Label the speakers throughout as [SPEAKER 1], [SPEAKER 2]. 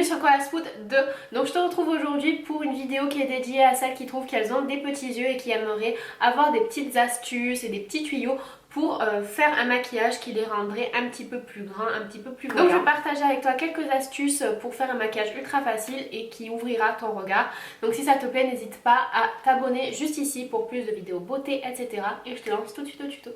[SPEAKER 1] bienvenue sur Corasfoot 2. Donc je te retrouve aujourd'hui pour une vidéo qui est dédiée à celles qui trouvent qu'elles ont des petits yeux et qui aimeraient avoir des petites astuces et des petits tuyaux pour faire un maquillage qui les rendrait un petit peu plus grands, un petit peu plus voyants. Donc je vais partager avec toi quelques astuces pour faire un maquillage ultra facile et qui ouvrira ton regard. Donc si ça te plaît, n'hésite pas à t'abonner juste ici pour plus de vidéos beauté, etc. Et je te lance tout de suite au tuto.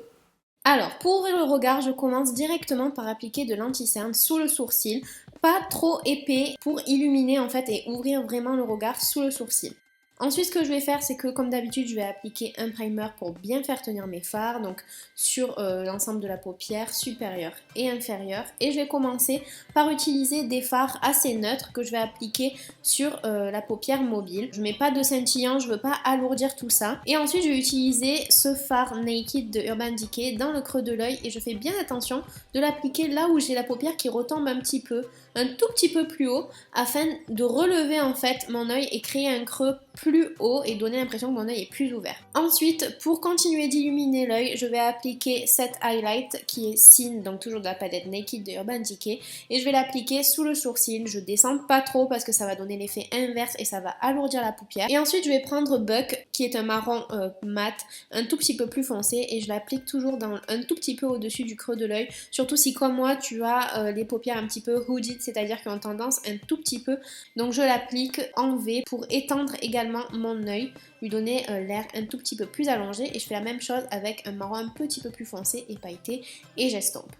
[SPEAKER 1] Alors, pour ouvrir le regard, je commence directement par appliquer de l'anti-cerne sous le sourcil, pas trop épais pour illuminer en fait et ouvrir vraiment le regard sous le sourcil. Ensuite, ce que je vais faire, c'est que comme d'habitude, je vais appliquer un primer pour bien faire tenir mes fards, donc sur l'ensemble de la paupière supérieure et inférieure. Et je vais commencer par utiliser des fards assez neutres que je vais appliquer sur la paupière mobile. Je mets pas de scintillant, je veux pas alourdir tout ça. Et ensuite, je vais utiliser ce fard Naked de Urban Decay dans le creux de l'œil et je fais bien attention de l'appliquer là où j'ai la paupière qui retombe un petit peu, un tout petit peu plus haut, afin de relever en fait mon œil et créer un creux plus haut et donner l'impression que mon œil est plus ouvert. Ensuite, pour continuer d'illuminer l'œil, je vais appliquer cet highlight qui est Sin, donc toujours de la palette Naked de Urban Decay, et je vais l'appliquer sous le sourcil. Je descends pas trop parce que ça va donner l'effet inverse et ça va alourdir la paupière. Et ensuite, je vais prendre Buck qui est un marron mat, un tout petit peu plus foncé, et je l'applique toujours un tout petit peu au-dessus du creux de l'œil, surtout si comme moi tu as les paupières un petit peu hooded, c'est-à-dire qui ont tendance un tout petit peu. Donc je l'applique en V pour étendre également mon œil, lui donner l'air un tout petit peu plus allongé, et je fais la même chose avec un marron un petit peu plus foncé et pailleté et j'estompe.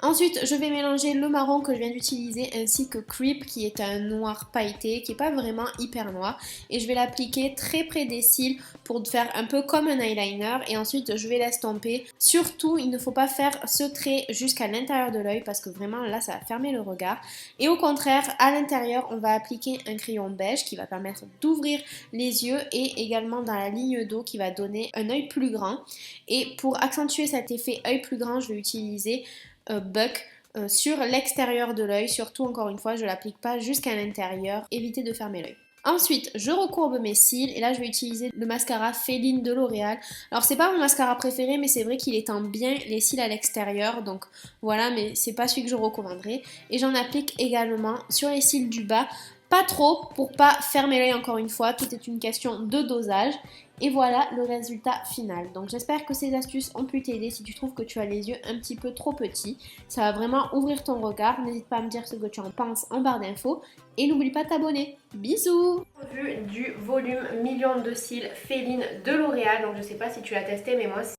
[SPEAKER 1] Ensuite, je vais mélanger le marron que je viens d'utiliser ainsi que Creep qui est un noir pailleté qui n'est pas vraiment hyper noir, et je vais l'appliquer très près des cils pour faire un peu comme un eyeliner, et ensuite je vais l'estomper. Surtout, il ne faut pas faire ce trait jusqu'à l'intérieur de l'œil parce que vraiment là ça va fermer le regard, et au contraire à l'intérieur on va appliquer un crayon beige qui va permettre d'ouvrir les yeux et également dans la ligne d'eau qui va donner un œil plus grand. Et pour accentuer cet effet œil plus grand, je vais utiliser Buck sur l'extérieur de l'œil, surtout encore une fois je l'applique pas jusqu'à l'intérieur, évitez de fermer l'œil. Ensuite, je recourbe mes cils et là je vais utiliser le mascara Féline de L'Oréal. Alors c'est pas mon mascara préféré, mais c'est vrai qu'il étend bien les cils à l'extérieur, donc voilà, mais c'est pas celui que je recommanderais. Et j'en applique également sur les cils du bas, pas trop pour pas fermer l'œil encore une fois, tout est une question de dosage. Et voilà le résultat final. Donc j'espère que ces astuces ont pu t'aider si tu trouves que tu as les yeux un petit peu trop petits. Ça va vraiment ouvrir ton regard. N'hésite pas à me dire ce que tu en penses en barre d'infos. Et n'oublie pas de t'abonner. Bisous! Vu du volume million de cils Féline de L'Oréal. Donc je sais pas si tu l'as testé, mais moi